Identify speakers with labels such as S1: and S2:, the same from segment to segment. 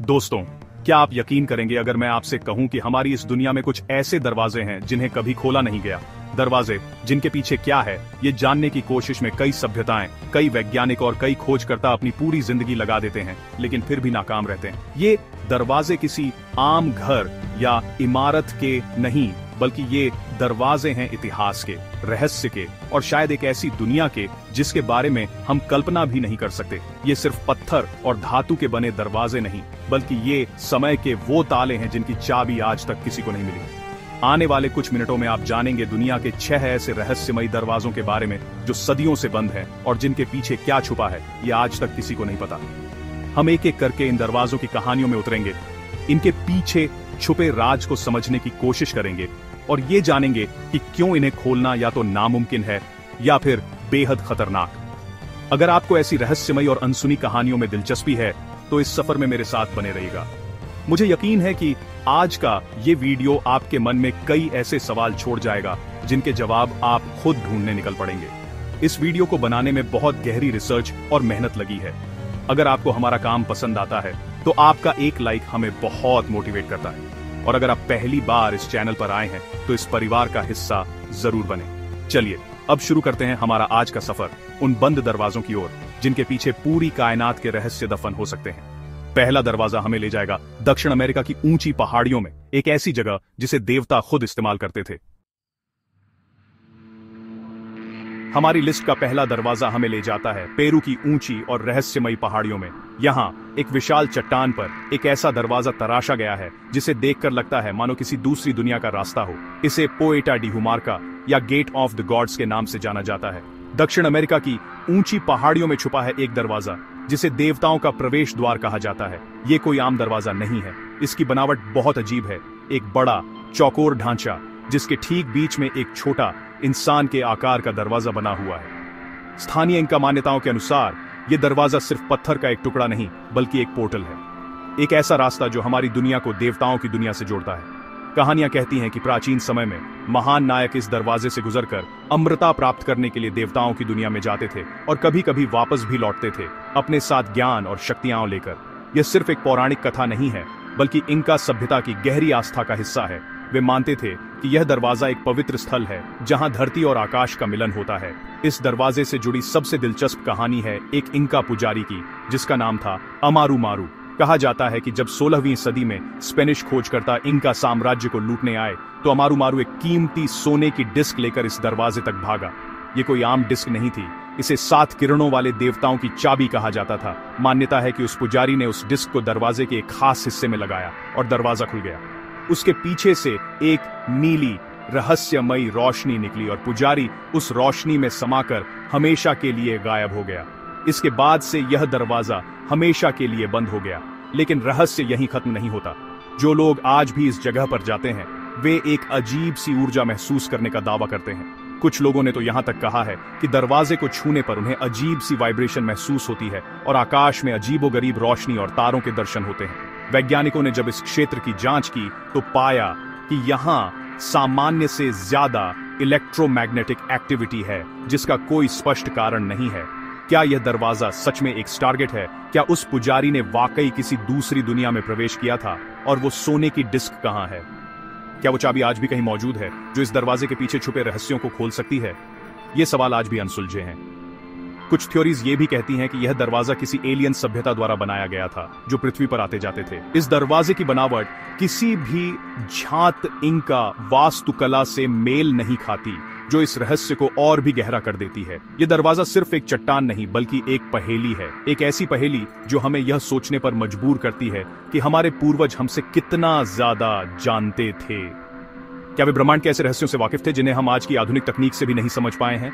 S1: दोस्तों, क्या आप यकीन करेंगे अगर मैं आपसे कहूं कि हमारी इस दुनिया में कुछ ऐसे दरवाजे हैं जिन्हें कभी खोला नहीं गया। दरवाजे जिनके पीछे क्या है ये जानने की कोशिश में कई सभ्यताएं, कई वैज्ञानिक और कई खोजकर्ता अपनी पूरी जिंदगी लगा देते हैं, लेकिन फिर भी नाकाम रहते हैं। ये दरवाजे किसी आम घर या इमारत के नहीं, बल्कि ये दरवाजे हैं इतिहास के, रहस्य के और शायद एक ऐसी दुनिया के जिसके बारे में हम कल्पना भी नहीं कर सकते। ये सिर्फ पत्थर और धातु के बने दरवाजे नहीं, बल्कि ये समय के वो ताले हैं जिनकी चाबी आज तक किसी को नहीं मिली। आने वाले कुछ मिनटों में आप जानेंगे दुनिया के 6 ऐसे रहस्यमयी दरवाजों के बारे में जो सदियों से बंद हैं और जिनके पीछे क्या छुपा है ये आज तक किसी को नहीं पता। हम एक एक करके इन दरवाजों की कहानियों में उतरेंगे, इनके पीछे छुपे राज को समझने की कोशिश करेंगे और ये जानेंगे कि क्यों इन्हें खोलना या तो नामुमकिन है या फिर बेहद खतरनाक। अगर आपको ऐसी रहस्यमयी और अनसुनी कहानियों में दिलचस्पी है तो इस सफर में मेरे साथ बने रहिएगा। मुझे यकीन है कि आज का ये वीडियो आपके मन में कई ऐसे सवाल छोड़ जाएगा जिनके जवाब आप खुद ढूंढने निकल पड़ेंगे। इस वीडियो को बनाने में बहुत गहरी रिसर्च और मेहनत लगी है। अगर आपको हमारा काम पसंद आता है तो आपका एक लाइक हमें बहुत मोटिवेट करता है, और अगर आप पहली बार इस चैनल पर आए हैं तो इस परिवार का हिस्सा जरूर बने। चलिए अब शुरू करते हैं हमारा आज का सफर उन बंद दरवाजों की ओर जिनके पीछे पूरी कायनात के रहस्य दफन हो सकते हैं। पहला दरवाजा हमें ले जाएगा दक्षिण अमेरिका की ऊंची पहाड़ियों में, एक ऐसी जगह जिसे देवता खुद इस्तेमाल करते थे। हमारी लिस्ट का पहला दरवाजा हमें ले जाता है पेरू की ऊंची और रहस्यमयी पहाड़ियों में। यहाँ एक विशाल चट्टान पर एक ऐसा दरवाजा तराशा गया है जिसे देखकर लगता है मानो किसी दूसरी दुनिया का रास्ता हो। इसे पोएटा डी हुमार्का या गेट ऑफ द गॉड्स के नाम से जाना जाता है। दक्षिण अमेरिका की ऊंची पहाड़ियों में छुपा है एक दरवाजा जिसे देवताओं का प्रवेश द्वार कहा जाता है। ये कोई आम दरवाजा नहीं है, इसकी बनावट बहुत अजीब है। एक बड़ा चौकोर ढांचा जिसके ठीक बीच में एक छोटा इंसान के आकार का दरवाजा बना हुआ है। स्थानीय इनका मान्यताओं के अनुसार यह दरवाजा सिर्फ पत्थर का एक टुकड़ा नहीं बल्कि एक पोर्टल है, एक ऐसा रास्ता जो हमारी दुनिया को देवताओं की दुनिया से जोड़ता है। कहानियां कहती हैं कि प्राचीन समय में महान नायक इस दरवाजे से गुजरकर अमृता प्राप्त करने के लिए देवताओं की दुनिया में जाते थे और कभी कभी वापस भी लौटते थे अपने साथ ज्ञान और शक्तियां लेकर। यह सिर्फ एक पौराणिक कथा नहीं है बल्कि इनका सभ्यता की गहरी आस्था का हिस्सा है। वे मानते थे कि यह दरवाजा एक पवित्र स्थल है जहां धरती और आकाश का मिलन होता है। इस दरवाजे से जुड़ी सबसे दिलचस्प कहानी है एक इंका पुजारी की जिसका नाम था अमारू मारू। कहा जाता है कि जब 16वीं सदी में स्पेनिश खोजकर्ता इंका साम्राज्य को लूटने आए तो अमारू मारू एक कीमती सोने की डिस्क लेकर इस दरवाजे तक भागा। ये कोई आम डिस्क नहीं थी, इसे 7 किरणों वाले देवताओं की चाबी कहा जाता था। मान्यता है कि उस पुजारी ने उस डिस्क को दरवाजे के एक खास हिस्से में लगाया और दरवाजा खुल गया। उसके पीछे से एक नीली रहस्यमयी रोशनी निकली और पुजारी उस रोशनी में समाकर हमेशा के लिए गायब हो गया। इसके बाद से यह दरवाजा हमेशा के लिए बंद हो गया। लेकिन रहस्य यहीं खत्म नहीं होता। जो लोग आज भी इस जगह पर जाते हैं वे एक अजीब सी ऊर्जा महसूस करने का दावा करते हैं। कुछ लोगों ने तो यहां तक कहा है कि दरवाजे को छूने पर उन्हें अजीब सी वाइब्रेशन महसूस होती है और आकाश में अजीबोगरीब रोशनी और तारों के दर्शन होते हैं। वैज्ञानिकों ने जब इस क्षेत्र की जांच की तो पाया कि यहाँ सामान्य से ज्यादा इलेक्ट्रोमैग्नेटिक एक्टिविटी है जिसका कोई स्पष्ट कारण नहीं है। क्या यह दरवाजा सच में एक टारगेट है? क्या उस पुजारी ने वाकई किसी दूसरी दुनिया में प्रवेश किया था? और वो सोने की डिस्क कहां है? क्या वो चाबी आज भी कहीं मौजूद है जो इस दरवाजे के पीछे छुपे रहस्यों को खोल सकती है? ये सवाल आज भी अनसुलझे हैं। कुछ थ्योरीज ये भी कहती हैं कि यह दरवाजा किसी एलियन सभ्यता द्वारा बनाया गया था जो पृथ्वी पर आते जाते थे। इस दरवाजे की बनावट किसी भी झात इंका वास्तुकला से मेल नहीं खाती, जो इस रहस्य को और भी गहरा कर देती है। यह दरवाजा सिर्फ एक चट्टान नहीं बल्कि एक पहेली है, एक ऐसी पहेली जो हमें यह सोचने पर मजबूर करती है कि हमारे पूर्वज हमसे कितना ज्यादा जानते थे। क्या वे ब्रह्मांड के ऐसे रहस्यों से वाकिफ थे जिन्हें हम आज की आधुनिक तकनीक से भी नहीं समझ पाए हैं?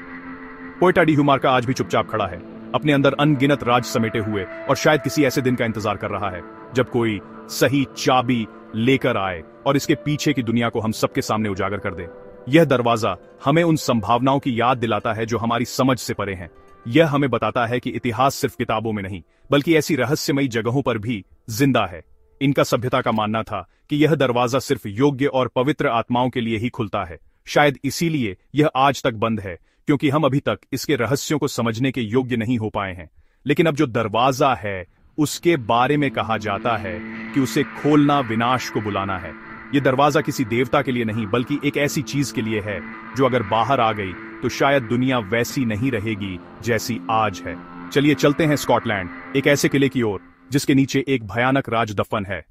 S1: पोएटा डी हुमार्का आज भी चुपचाप खड़ा है, अपने अंदर अनगिनत राज समेटे हुए, और शायद किसी ऐसे दिन का इंतजार कर रहा है जब कोई सही चाबी लेकर आए और इसके पीछे की दुनिया को हम सबके सामने उजागर कर दे। यह दरवाजा हमें उन संभावनाओं की याद दिलाता है जो हमारी समझ से परे हैं। यह हमें बताता है कि इतिहास सिर्फ किताबों में नहीं बल्कि ऐसी रहस्यमयी जगहों पर भी जिंदा है। इनका सभ्यता का मानना था कि यह दरवाजा सिर्फ योग्य और पवित्र आत्माओं के लिए ही खुलता है। शायद इसीलिए यह आज तक बंद है, क्योंकि हम अभी तक इसके रहस्यों को समझने के योग्य नहीं हो पाए हैं। लेकिन अब जो दरवाजा है उसके बारे में कहा जाता है कि उसे खोलना विनाश को बुलाना है। ये दरवाजा किसी देवता के लिए नहीं बल्कि एक ऐसी चीज के लिए है जो अगर बाहर आ गई तो शायद दुनिया वैसी नहीं रहेगी जैसी आज है। चलिए चलते हैं स्कॉटलैंड, एक ऐसे किले की ओर जिसके नीचे एक भयानक राज दफन है।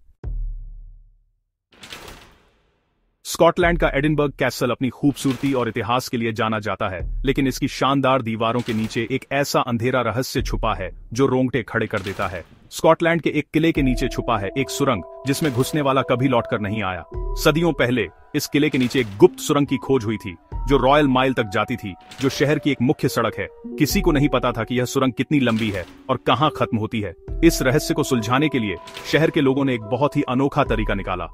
S1: स्कॉटलैंड का एडिनबर्ग कैसल अपनी खूबसूरती और इतिहास के लिए जाना जाता है, लेकिन इसकी शानदार दीवारों के नीचे एक ऐसा अंधेरा रहस्य छुपा है जो रोंगटे खड़े कर देता है। स्कॉटलैंड के एक किले के नीचे छुपा है एक सुरंग जिसमें घुसने वाला कभी लौटकर नहीं आया। सदियों पहले इस किले के नीचे एक गुप्त सुरंग की खोज हुई थी जो रॉयल माइल तक जाती थी, जो शहर की एक मुख्य सड़क है। किसी को नहीं पता था कि यह सुरंग कितनी लंबी है और कहां खत्म होती है। इस रहस्य को सुलझाने के लिए शहर के लोगों ने एक बहुत ही अनोखा तरीका निकाला।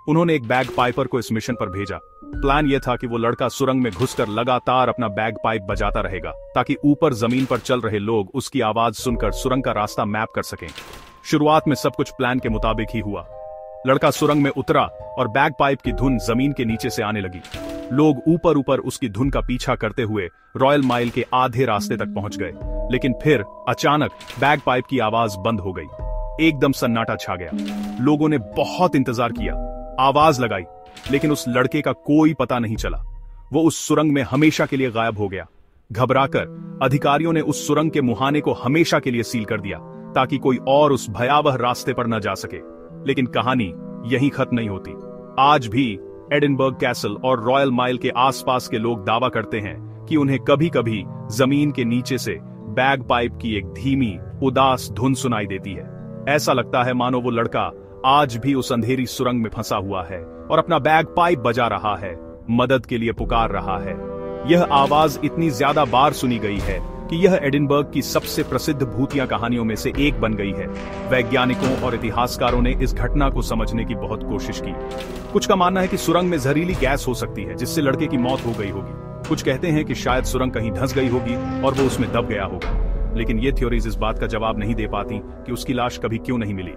S1: उन्होंने एक बैग पाइपर को इस मिशन पर भेजा। प्लान यह था कि वो लड़का सुरंग में घुसकर लगातार अपना बैग पाइप बजाता रहेगा ताकि ऊपर जमीन पर चल रहे लोग उसकी आवाज सुनकर सुरंग का रास्ता मैप कर सकें। शुरुआत में सब कुछ प्लान के मुताबिक ही हुआ। लड़का सुरंग में उतरा और बैग पाइप की धुन जमीन के नीचे से आने लगी। लोग ऊपर ऊपर उसकी धुन का पीछा करते हुए रॉयल माइल के आधे रास्ते तक पहुंच गए, लेकिन फिर अचानक बैग पाइप की आवाज बंद हो गई। एकदम सन्नाटा छा गया। लोगों ने बहुत इंतजार किया, आवाज लगाई, लेकिन उस लड़के का कोई पता नहीं चला। वो उस सुरंग में हमेशा के लिए गायब हो गया। घबराकर अधिकारियों ने उस सुरंग के मुहाने को हमेशा के लिए सील कर दिया ताकि कोई और उस भयावह रास्ते पर न जा सके। लेकिन कहानी यहीं खत्म नहीं होती। आज भी एडिनबर्ग कैसल और रॉयल माइल के आसपास के लोग दावा करते हैं कि उन्हें कभी कभी जमीन के नीचे से बैग पाइप की एक धीमी उदास धुन सुनाई देती है। ऐसा लगता है मानो वो लड़का आज भी उस अंधेरी सुरंग में फंसा हुआ है और अपना बैग पाइप बजा रहा है, मदद के लिए पुकार रहा है। यह आवाज इतनी ज्यादा बार सुनी गई है कि यह एडिनबर्ग की सबसे प्रसिद्ध भूतिया कहानियों में से एक बन गई है। वैज्ञानिकों और इतिहासकारों ने इस घटना को समझने की बहुत कोशिश की। कुछ का मानना है कि सुरंग में जहरीली गैस हो सकती है जिससे लड़के की मौत हो गई होगी। कुछ कहते हैं कि शायद सुरंग कहीं धंस गई होगी और वो उसमें दब गया होगा। लेकिन ये थ्योरीज इस बात का जवाब नहीं दे पाती कि उसकी लाश कभी क्यों नहीं मिली।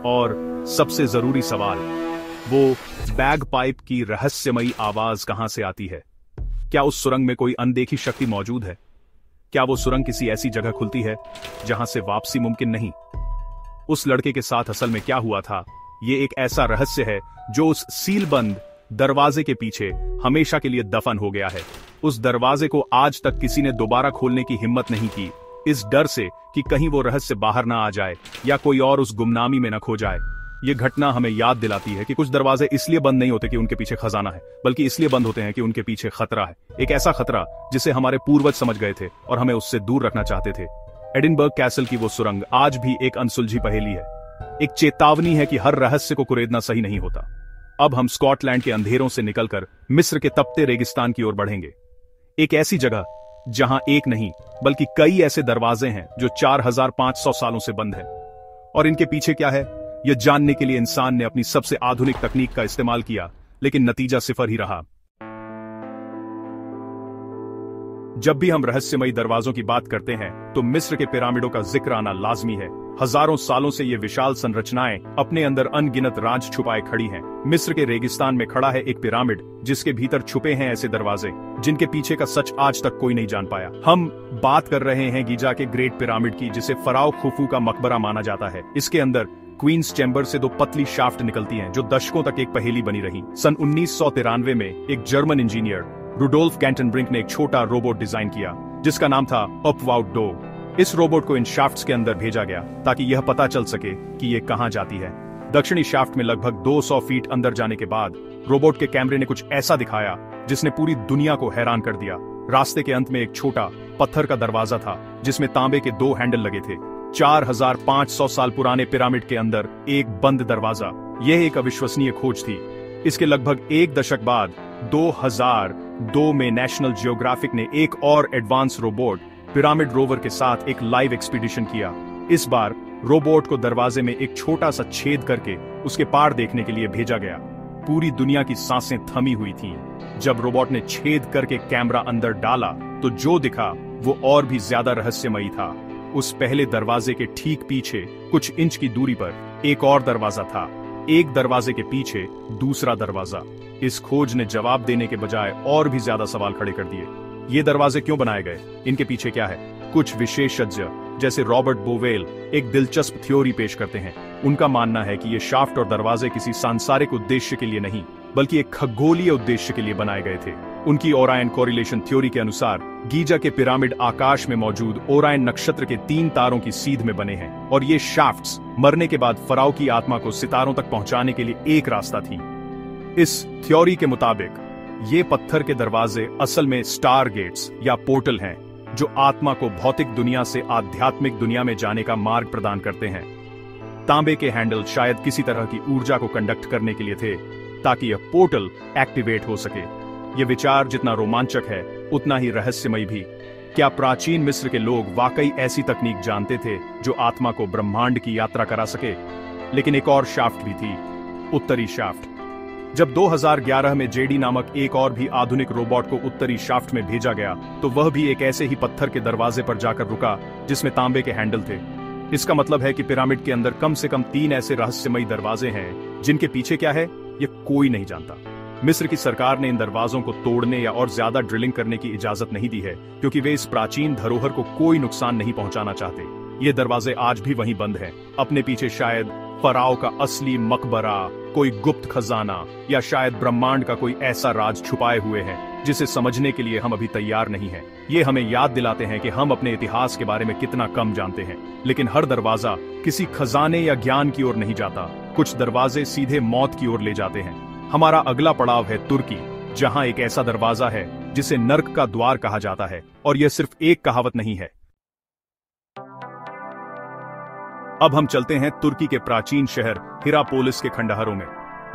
S1: और सबसे जरूरी सवाल, वो बैग पाइप की रहस्यमयी आवाज कहां से आती है? क्या उस सुरंग में कोई अनदेखी शक्ति मौजूद है? क्या वो सुरंग किसी ऐसी जगह खुलती है जहां से वापसी मुमकिन नहीं? उस लड़के के साथ असल में क्या हुआ था, ये एक ऐसा रहस्य है जो उस सीलबंद दरवाजे के पीछे हमेशा के लिए दफन हो गया है। उस दरवाजे को आज तक किसी ने दोबारा खोलने की हिम्मत नहीं की, इस डर से कि कहीं वो रहस्य बाहर ना आ जाए या कोई और उस गुमनामी में न खो जाए। ये घटना हमें याद दिलाती है कि कुछ दरवाजे इसलिए बंद नहीं होते कि उनके पीछे खजाना है, बल्कि इसलिए बंद होते हैं कि उनके पीछे खतरा है। एक ऐसा खतरा जिसे हमारे पूर्वज समझ गए थे और हमें उससे दूर रखना चाहते थे। एडिनबर्ग कैसल की वो सुरंग आज भी एक अनसुलझी पहेली है, एक चेतावनी है कि हर रहस्य को कुरेदना सही नहीं होता। अब हम स्कॉटलैंड के अंधेरों से निकलकर मिस्र के तपते रेगिस्तान की ओर बढ़ेंगे। एक ऐसी जगह जहां एक नहीं बल्कि कई ऐसे दरवाजे हैं जो 4500 सालों से बंद है। और इनके पीछे क्या है, यह जानने के लिए इंसान ने अपनी सबसे आधुनिक तकनीक का इस्तेमाल किया, लेकिन नतीजा सिफर ही रहा। जब भी हम रहस्यमयी दरवाजों की बात करते हैं तो मिस्र के पिरामिडों का जिक्र आना लाजमी है। हजारों सालों से ये विशाल संरचनाएं अपने अंदर अनगिनत राज छुपाए खड़ी हैं। मिस्र के रेगिस्तान में खड़ा है एक पिरामिड जिसके भीतर छुपे हैं ऐसे दरवाजे जिनके पीछे का सच आज तक कोई नहीं जान पाया। हम बात कर रहे हैं गीजा के ग्रेट पिरामिड की, जिसे फराओ खुफू का मकबरा माना जाता है। इसके अंदर क्वींस चैम्बर से 2 पतली शाफ्ट निकलती हैं जो दशकों तक एक पहेली बनी रही। सन 1993 में एक जर्मन इंजीनियर रुडोल्फ गैंटनब्रिंक ने एक छोटा रोबोट डिजाइन किया जिसका नाम था अपवाउट डो। इस रोबोट को इन शाफ्ट्स के अंदर भेजा गया ताकि यह पता चल सके कि ये कहां जाती है। दक्षिणी शाफ्ट में लगभग 200 फीट अंदर जाने के बाद रोबोट के कैमरे ने कुछ ऐसा दिखाया जिसने पूरी दुनिया को हैरान कर दिया। रास्ते के अंत में एक छोटा पत्थर का दरवाजा था जिसमें तांबे के 2 हैंडल लगे थे। 4500 साल पुराने पिरामिड के अंदर एक बंद दरवाजा, यह एक अविश्वसनीय खोज थी। इसके लगभग 1 दशक बाद 2002 में नेशनल जियोग्राफिक ने एक और एडवांस रोबोट पिरामिड रोवर के साथ एक लाइव एक्सपीडिशन किया। इस बार रोबोट को दरवाजे में एक छोटा सा छेद करके उसके पार देखने के लिए भेजा गया। पूरी दुनिया की सांसें थमी हुई थीं। जब रोबोट ने छेद करके कैमरा अंदर डाला तो जो दिखा वो और भी ज्यादा रहस्यमयी था। उस पहले दरवाजे के ठीक पीछे कुछ इंच की दूरी पर एक और दरवाजा था, एक दरवाजे के पीछे दूसरा दरवाजा। इस खोज ने जवाब देने के बजाय और भी ज्यादा सवाल खड़े कर दिए। ये दरवाजे क्यों बनाए गए, इनके पीछे क्या है? कुछ विशेषज्ञ जैसे रॉबर्ट बोवेल एक दिलचस्प थ्योरी पेश करते हैं। उनका मानना है कि ये शाफ्ट और दरवाजे किसी सांसारिक उद्देश्य के लिए नहीं बल्कि एक खगोलीय उद्देश्य के लिए बनाए गए थे। उनकी ओरायन कोरिलेशन थ्योरी के अनुसार गीजा के पिरामिड आकाश में मौजूद ओरायन नक्षत्र के 3 तारों की सीध में बने हैं और ये शाफ्ट्स मरने के बाद फराओ की आत्मा को सितारों तक पहुंचाने के लिए एक रास्ता थी। इस थ्योरी के मुताबिक ये पत्थर के दरवाजे असल में स्टार गेट्स या पोर्टल हैं जो आत्मा को भौतिक दुनिया से आध्यात्मिक दुनिया में जाने का मार्ग प्रदान करते हैं। तांबे के हैंडल शायद किसी तरह की ऊर्जा को कंडक्ट करने के लिए थे ताकि यह पोर्टल एक्टिवेट हो सके। यह विचार जितना रोमांचक है उतना ही रहस्यमय भी। क्या प्राचीन मिस्र के लोग वाकई ऐसी तकनीक जानते थे जो आत्मा को ब्रह्मांड की यात्रा करा सके? लेकिन एक और शाफ्ट भी थी, उत्तरी शाफ्ट। जब 2011 में जेडी नामक एक और भी आधुनिक रोबोट को उत्तरी शाफ्ट में भेजा गया तो वह भी एक ऐसे ही पत्थर के दरवाजे पर जाकर रुका जिसमें तांबे के हैंडल थे। इसका मतलब है कि पिरामिड के अंदर कम से कम 3 ऐसे रहस्यमयी दरवाजे हैं जिनके पीछे क्या है ये कोई नहीं जानता। मिस्र की सरकार ने इन दरवाजों को तोड़ने या और ज्यादा ड्रिलिंग करने की इजाजत नहीं दी है क्योंकि वे इस प्राचीन धरोहर को कोई नुकसान नहीं पहुंचाना चाहते। ये दरवाजे आज भी वहीं बंद हैं। अपने पीछे शायद फराओ का असली मकबरा, कोई गुप्त खजाना या शायद ब्रह्मांड का कोई ऐसा राज छुपाए हुए हैं जिसे समझने के लिए हम अभी तैयार नहीं हैं। ये हमें याद दिलाते हैं कि हम अपने इतिहास के बारे में कितना कम जानते हैं। लेकिन हर दरवाजा किसी खजाने या ज्ञान की ओर नहीं जाता। कुछ दरवाजे सीधे मौत की ओर ले जाते हैं। हमारा अगला पड़ाव है तुर्की, जहां एक ऐसा दरवाजा है जिसे नर्क का द्वार कहा जाता है। और यह सिर्फ एक कहावत नहीं है। अब हम चलते हैं तुर्की के प्राचीन शहर हिरापोलिस के खंडहरों में।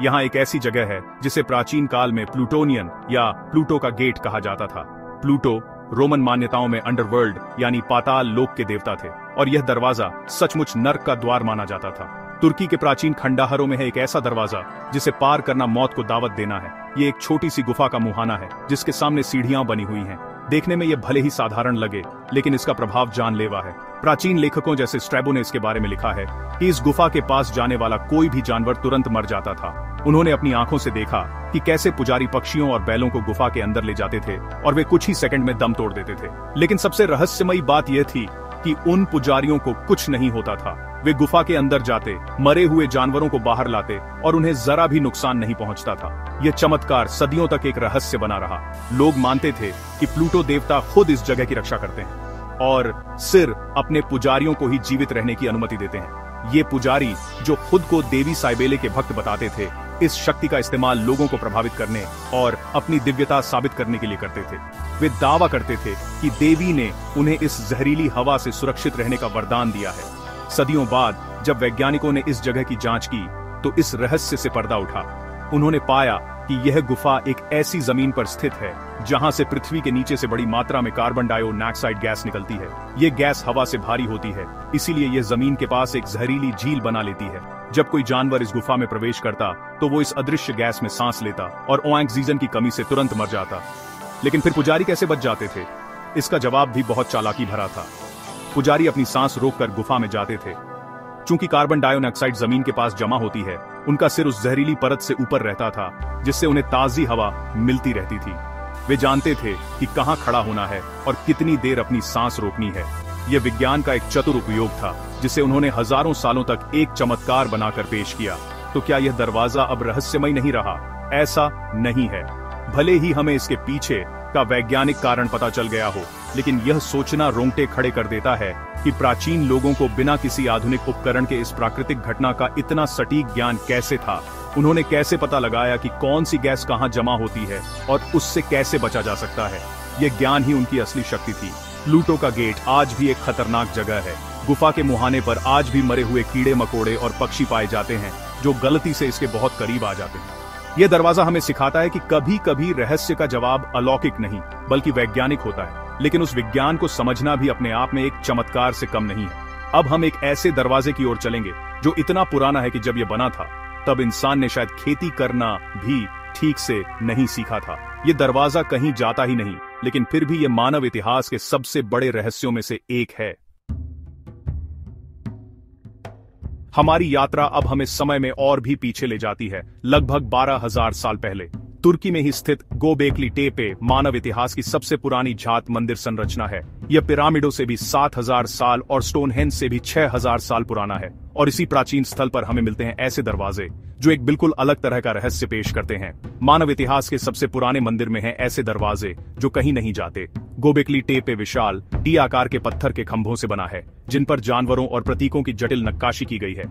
S1: यहाँ एक ऐसी जगह है जिसे प्राचीन काल में प्लूटोनियन या प्लूटो का गेट कहा जाता था। प्लूटो रोमन मान्यताओं में अंडरवर्ल्ड यानी पाताल लोक के देवता थे और यह दरवाजा सचमुच नर्क का द्वार माना जाता था। तुर्की के प्राचीन खंडहरों में है एक ऐसा दरवाजा जिसे पार करना मौत को दावत देना है। ये एक छोटी सी गुफा का मुहाना है जिसके सामने सीढ़ियां बनी हुई हैं। देखने में यह भले ही साधारण लगे लेकिन इसका प्रभाव जानलेवा है। प्राचीन लेखकों जैसे स्ट्रैबो ने इसके बारे में लिखा है कि इस गुफा के पास जाने वाला कोई भी जानवर तुरंत मर जाता था। उन्होंने अपनी आंखों से देखा कि कैसे पुजारी पक्षियों और बैलों को गुफा के अंदर ले जाते थे और वे कुछ ही सेकंड में दम तोड़ देते थे। लेकिन सबसे रहस्यमयी बात यह थी कि उन पुजारियों को कुछ नहीं होता था। वे गुफा के अंदर जाते, मरे हुए जानवरों को बाहर लाते और उन्हें जरा भी नुकसान नहीं पहुंचता था। यह चमत्कार सदियों तक एक रहस्य बना रहा। लोग मानते थे कि प्लूटो देवता खुद इस जगह की रक्षा करते हैं और सिर्फ अपने पुजारियों को ही जीवित रहने की अनुमति देते हैं। ये पुजारी जो खुद को देवी साइबेले के भक्त बताते थे, इस शक्ति का इस्तेमाल लोगों को प्रभावित करने और अपनी दिव्यता साबित करने के लिए करते थे। वे दावा करते थे कि देवी ने उन्हें इस जहरीली हवा से सुरक्षित रहने का वरदान दिया है। सदियों बाद जब वैज्ञानिकों ने इस जगह की जांच की तो इस रहस्य से पर्दा उठा। उन्होंने पाया कि यह गुफा एक ऐसी जमीन पर स्थित है जहां से पृथ्वी के नीचे से बड़ी मात्रा में कार्बन डाइऑक्साइड गैस निकलती है। यह गैस हवा से भारी होती है, इसीलिए यह जमीन के पास एक जहरीली झील बना लेती है। जब कोई जानवर इस गुफा में प्रवेश करता तो वो इस अदृश्य गैस में सांस लेता और ऑक्सीजन की कमी से तुरंत मर जाता। लेकिन फिर पुजारी कैसे बच जाते थे? इसका जवाब भी बहुत चालाकी भरा था। पुजारी अपनी सांस रोककर गुफा में जाते थे। चूंकि कार्बन डाइऑक्साइड जमीन के पास जमा होती है, उनका सिर उस जहरीली परत से ऊपर रहता था जिससे उन्हें ताजी हवा मिलती रहती थी। वे जानते थे कि कहां खड़ा होना है और कितनी देर अपनी सांस रोकनी है। यह विज्ञान का एक चतुर उपयोग था जिसे उन्होंने हजारों सालों तक एक चमत्कार बनाकर पेश किया। तो क्या यह दरवाजा अब रहस्यमय नहीं रहा? ऐसा नहीं है। भले ही हमें इसके पीछे का वैज्ञानिक कारण पता चल गया हो, लेकिन यह सोचना रोंगटे खड़े कर देता है कि प्राचीन लोगों को बिना किसी आधुनिक उपकरण के इस प्राकृतिक घटना का इतना सटीक ज्ञान कैसे था। उन्होंने कैसे पता लगाया कि कौन सी गैस कहां जमा होती है और उससे कैसे बचा जा सकता है। यह ज्ञान ही उनकी असली शक्ति थी। प्लूटो का गेट आज भी एक खतरनाक जगह है। गुफा के मुहाने पर आज भी मरे हुए कीड़े मकोड़े और पक्षी पाए जाते हैं जो गलती से इसके बहुत करीब आ जाते हैं। यह दरवाजा हमें सिखाता है कि कभी कभी रहस्य का जवाब अलौकिक नहीं बल्कि वैज्ञानिक होता है। लेकिन उस विज्ञान को समझना भी अपने आप में एक चमत्कार से कम नहीं है। अब हम एक ऐसे दरवाजे की ओर चलेंगे जो इतना पुराना है कि जब यह बना था तब इंसान ने शायद खेती करना भी ठीक से नहीं सीखा था। यह दरवाजा कहीं जाता ही नहीं, लेकिन फिर भी यह मानव इतिहास के सबसे बड़े रहस्यों में से एक है। हमारी यात्रा अब हमें समय में और भी पीछे ले जाती है, लगभग 12,000 साल पहले। तुर्की में ही स्थित गोबेकली टेपे मानव इतिहास की सबसे पुरानी जात मंदिर संरचना है। यह पिरामिडों से भी 7000 साल और स्टोनहेंज से भी 6000 साल पुराना है। और इसी प्राचीन स्थल पर हमें मिलते हैं ऐसे दरवाजे जो एक बिल्कुल अलग तरह का रहस्य पेश करते हैं। मानव इतिहास के सबसे पुराने मंदिर में हैं ऐसे दरवाजे जो कहीं नहीं जाते। गोबेकली टेपे विशाल टी आकार के पत्थर के खंभों से बना है, जिन पर जानवरों और प्रतीकों की जटिल नक्काशी की गई है।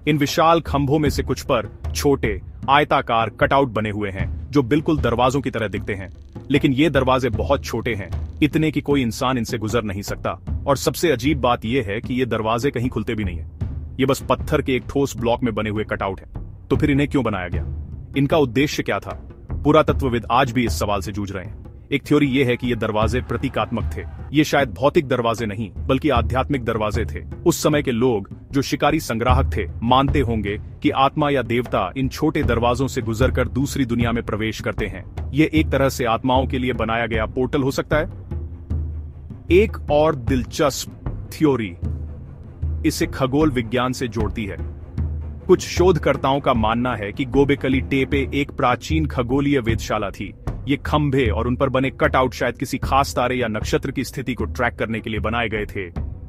S1: इन विशाल खंभों में से कुछ पर छोटे आयताकार कटआउट बने हुए हैं जो बिल्कुल दरवाजों की तरह दिखते हैं। लेकिन ये दरवाजे बहुत छोटे हैं, इतने कि कोई इंसान इनसे गुजर नहीं सकता। और सबसे अजीब बात यह है कि ये दरवाजे कहीं खुलते भी नहीं है। ये बस पत्थर के एक ठोस ब्लॉक में बने हुए कटआउट है। तो फिर इन्हें क्यों बनाया गया? इनका उद्देश्य क्या था? पुरातत्वविद आज भी इस सवाल से जूझ रहे हैं। एक थ्योरी यह है कि ये दरवाजे प्रतीकात्मक थे। ये शायद भौतिक दरवाजे नहीं बल्कि आध्यात्मिक दरवाजे थे। उस समय के लोग जो शिकारी संग्राहक थे मानते होंगे कि आत्मा या देवता इन छोटे दरवाजों से गुजरकर दूसरी दुनिया में प्रवेश करते हैं। ये एक तरह से आत्माओं के लिए बनाया गया पोर्टल हो सकता है। एक और दिलचस्प थ्योरी इसे खगोल विज्ञान से जोड़ती है। कुछ शोधकर्ताओं का मानना है कि गोबेकली टेपे एक प्राचीन खगोलीय वेधशाला थी। ये खंभे और उन पर बने कटआउट शायद किसी खास तारे या नक्षत्र की स्थिति को ट्रैक करने के लिए बनाए गए थे।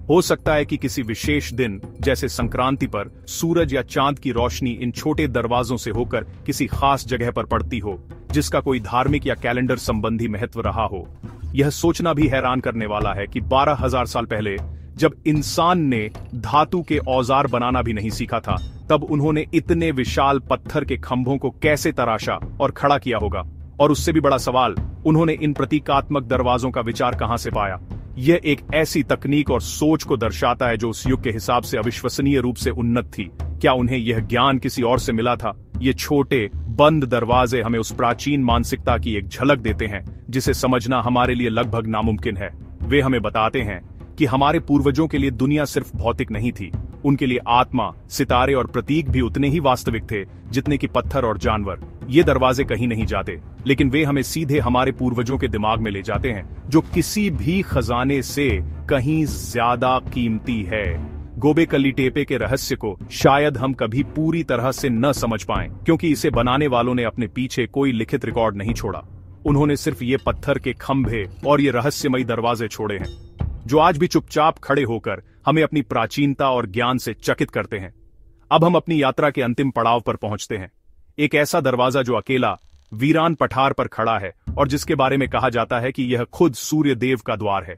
S1: हो सकता है कि किसी विशेष दिन जैसे संक्रांति पर सूरज या चांद की रोशनी इन छोटे दरवाजों से होकर किसी खास जगह पर पड़ती हो, जिसका कोई धार्मिक या कैलेंडर संबंधी महत्व रहा हो। यह सोचना भी हैरान करने वाला है कि 12,000 साल पहले जब इंसान ने धातु के औजार बनाना भी नहीं सीखा था, तब उन्होंने इतने विशाल पत्थर के खंभों को कैसे तराशा और खड़ा किया होगा। और उससे भी बड़ा सवाल, उन्होंने इन प्रतीकात्मक दरवाजों का विचार कहां से पाया। यह एक ऐसी तकनीक और सोच को दर्शाता है जो उस युग के हिसाब से अविश्वसनीय रूप से उन्नत थी। क्या उन्हें यह ज्ञान किसी और से मिला था? ये छोटे बंद दरवाजे हमें उस प्राचीन मानसिकता की एक झलक देते हैं जिसे समझना हमारे लिए लगभग नामुमकिन है। वे हमें बताते हैं कि हमारे पूर्वजों के लिए दुनिया सिर्फ भौतिक नहीं थी। उनके लिए आत्मा, सितारे और प्रतीक भी उतने ही वास्तविक थे जितने कि पत्थर और जानवर। ये दरवाजे कहीं नहीं जाते, लेकिन वे हमें सीधे हमारे पूर्वजों के दिमाग में ले जाते हैं, जो किसी भी खजाने से कहीं ज्यादा कीमती है। गोबेकली टेपे के रहस्य को शायद हम कभी पूरी तरह से न समझ पाएं, क्योंकि इसे बनाने वालों ने अपने पीछे कोई लिखित रिकॉर्ड नहीं छोड़ा। उन्होंने सिर्फ ये पत्थर के खंभे और ये रहस्यमयी दरवाजे छोड़े हैं, जो आज भी चुपचाप खड़े होकर हमें अपनी प्राचीनता और ज्ञान से चकित करते हैं। अब हम अपनी यात्रा के अंतिम पड़ाव पर पहुंचते हैं। एक ऐसा दरवाजा जो अकेला वीरान पठार पर खड़ा है और जिसके बारे में कहा जाता है कि यह खुद सूर्य देव का द्वार है।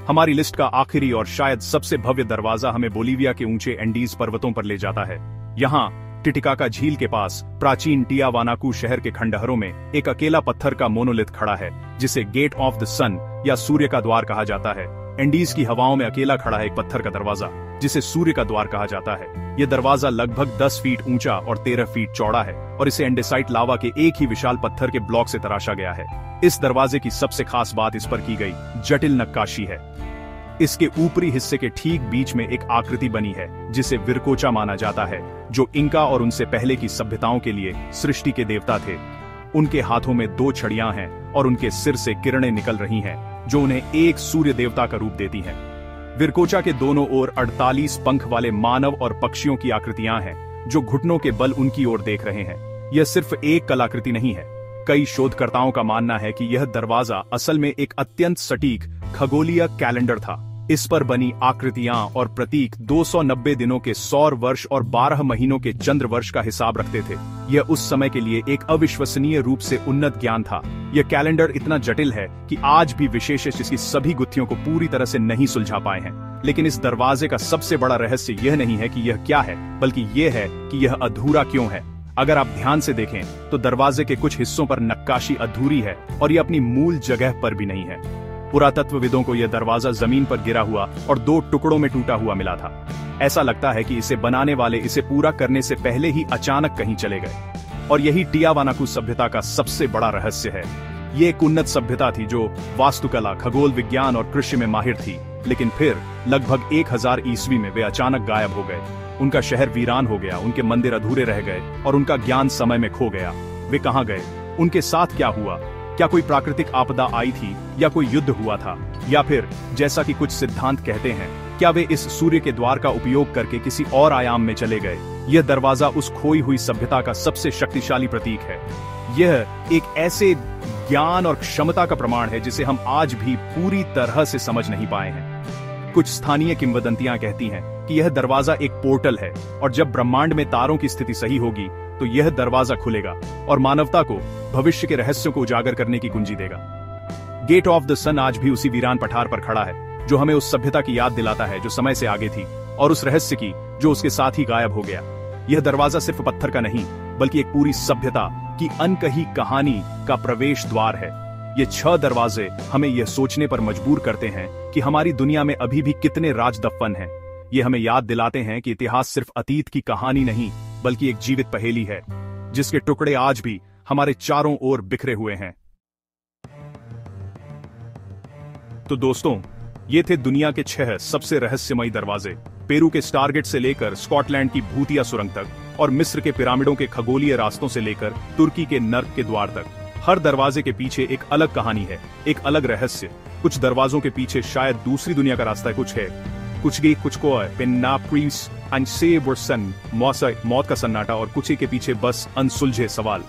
S1: हमारी लिस्ट का आखिरी और शायद सबसे भव्य दरवाजा हमें बोलीविया के ऊंचे एंडीज पर्वतों पर ले जाता है। यहाँ टिटिकाका झील के पास प्राचीन टियावानाकू शहर के खंडहरों में एक अकेला पत्थर का मोनोलिथ खड़ा है, जिसे गेट ऑफ द सन या सूर्य का द्वार कहा जाता है। एंडीज की हवाओं में अकेला खड़ा है एक पत्थर का दरवाजा, जिसे सूर्य का द्वार कहा जाता है। यह दरवाजा लगभग 10 फीट ऊंचा और 13 फीट चौड़ा है और इसे एंडेसाइट लावा के एक ही विशाल पत्थर के ब्लॉक से तराशा गया है। इस दरवाजे की सबसे खास बात इस पर की गई जटिल नक्काशी है। इसके ऊपरी हिस्से के ठीक बीच में एक आकृति बनी है जिसे विरकोचा माना जाता है, जो इंका और उनसे पहले की सभ्यताओं के लिए सृष्टि के देवता थे। उनके हाथों में 2 छड़ियां हैं और उनके सिर से किरणें निकल रही हैं, जो उन्हें एक सूर्य देवता का रूप देती हैं। विरकोचा के दोनों ओर 48 पंख वाले मानव और पक्षियों की आकृतियां हैं, जो घुटनों के बल उनकी ओर देख रहे हैं। यह सिर्फ एक कलाकृति नहीं है। कई शोधकर्ताओं का मानना है कि यह दरवाजा असल में एक अत्यंत सटीक खगोलीय कैलेंडर था। इस पर बनी आकृतियां और प्रतीक 290 दिनों के सौर वर्ष और 12 महीनों के चंद्र वर्ष का हिसाब रखते थे। यह उस समय के लिए एक अविश्वसनीय रूप से उन्नत ज्ञान था। यह कैलेंडर इतना जटिल है कि आज भी विशेषज्ञ इसकी सभी गुत्थियों को पूरी तरह से नहीं सुलझा पाए हैं। लेकिन इस दरवाजे का सबसे बड़ा रहस्य यह नहीं है कि यह क्या है, बल्कि यह है कि यह अधूरा क्यों है। अगर आप ध्यान से देखें तो दरवाजे के कुछ हिस्सों पर नक्काशी अधूरी है और यह अपनी मूल जगह पर भी नहीं है। पुरातत्वविदों को यह दरवाजा जमीन पर गिरा हुआ और 2 टुकड़ों में टूटा हुआ मिला था। ऐसा लगता है कि इसे बनाने वाले इसे पूरा करने से पहले ही अचानक कहीं चले गए। और यही टियावानाकू सभ्यता का सबसे बड़ा रहस्य है। ये एक उन्नत सभ्यता थी जो वास्तुकला, खगोल विज्ञान और कृषि में माहिर थी, लेकिन फिर लगभग 1000 ईस्वी में वे अचानक गायब हो गए। उनका शहर वीरान हो गया, उनके मंदिर अधूरे रह गए और उनका ज्ञान समय में खो गया। वे कहां गए? उनके साथ क्या हुआ? क्या कोई प्राकृतिक आपदा आई थी या कोई युद्ध हुआ था? या फिर जैसा कि कुछ सिद्धांत कहते हैं, क्या वे इस सूर्य के द्वार का उपयोग करके किसी और आयाम में चले गए? यह दरवाजा उस खोई हुई सभ्यता का सबसे शक्तिशाली प्रतीक है। यह एक ऐसे ज्ञान और क्षमता का प्रमाण है जिसे हम आज भी पूरी तरह से समझ नहीं पाए हैं। कुछ स्थानीय किंवदंतियां कहती हैं कि यह दरवाजा एक पोर्टल है और जब ब्रह्मांड में तारों की स्थिति सही होगी तो यह दरवाजा खुलेगा और मानवता को भविष्य के रहस्यों को उजागर करने की कुंजी देगा। गेट ऑफ द सन आज भी उसी वीरान पठार पर खड़ा है जो हमें उस सभ्यता की याद दिलाता है जो समय से आगे थी और उस रहस्य की जो उसके साथ ही गायब हो गया। यह दरवाजा सिर्फ पत्थर का नहीं बल्कि एक पूरी सभ्यता की अनकही कहानी का प्रवेश द्वार है। ये 6 दरवाजे हमें यह सोचने पर मजबूर करते हैं कि हमारी दुनिया में अभी भी कितने राज दफन हैं। ये हमें याद दिलाते हैं कि इतिहास सिर्फ अतीत की कहानी नहीं बल्कि एक जीवित पहेली है जिसके टुकड़े आज भी हमारे चारों ओर बिखरे हुए हैं। तो दोस्तों, ये थे दुनिया के 6 सबसे रहस्यमयी दरवाजे, पेरू के स्टारगेट से लेकर स्कॉटलैंड की भूतिया सुरंग तक और मिस्र के पिरामिडों के खगोलीय रास्तों से लेकर तुर्की के नर्क के द्वार तक। हर दरवाजे के पीछे एक अलग कहानी है, एक अलग रहस्य। कुछ दरवाजों के पीछे शायद दूसरी दुनिया का रास्ता कुछ है, कुछ गे कुछ को पेन्ना प्रीस मौत का सन्नाटा और कुछ के पीछे बस अनसुलझे सवाल।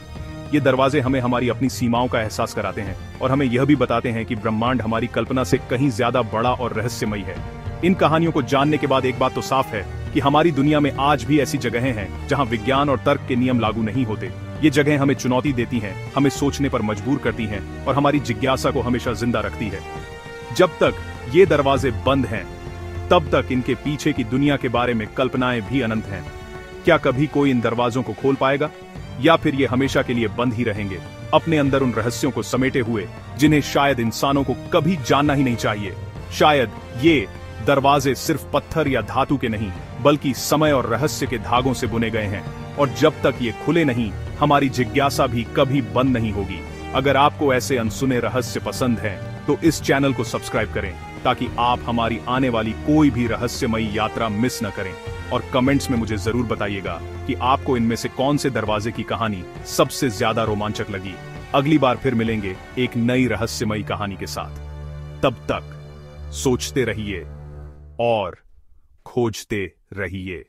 S1: ये दरवाजे हमें हमारी अपनी सीमाओं का एहसास कराते हैं और हमें यह भी बताते हैं कि ब्रह्मांड हमारी कल्पना से कहीं ज्यादा बड़ा और रहस्यमयी है। इन कहानियों को जानने के बाद एक बात तो साफ है कि हमारी दुनिया में आज भी ऐसी जगहें हैं जहां विज्ञान और तर्क के नियम लागू नहीं होते। ये जगहें हमें चुनौती देती हैं, हमें सोचने पर मजबूर करती हैं और हमारी जिज्ञासा को हमेशा जिंदा रखती है। जब तक ये दरवाजे बंद हैं तब तक इनके पीछे की दुनिया के बारे में कल्पनाएं भी अनंत हैं। क्या कभी कोई इन दरवाजों को खोल पाएगा या फिर ये हमेशा के लिए बंद ही रहेंगे, अपने अंदर उन रहस्यों को समेटे हुए जिन्हें शायद इंसानों को कभी जानना ही नहीं चाहिए। शायद ये दरवाजे सिर्फ पत्थर या धातु के नहीं बल्कि समय और रहस्य के धागों से बुने गए हैं और जब तक ये खुले नहीं हमारी जिज्ञासा भी कभी बंद नहीं होगी। अगर आपको ऐसे अनसुने रहस्य पसंद हैं तो इस चैनल को सब्सक्राइब करें ताकि आप हमारी आने वाली कोई भी रहस्यमयी यात्रा मिस न करें और कमेंट्स में मुझे जरूर बताइएगा कि आपको इनमें से कौन से दरवाजे की कहानी सबसे ज्यादा रोमांचक लगी। अगली बार फिर मिलेंगे एक नई रहस्यमयी कहानी के साथ। तब तक सोचते रहिए और खोजते रहिए।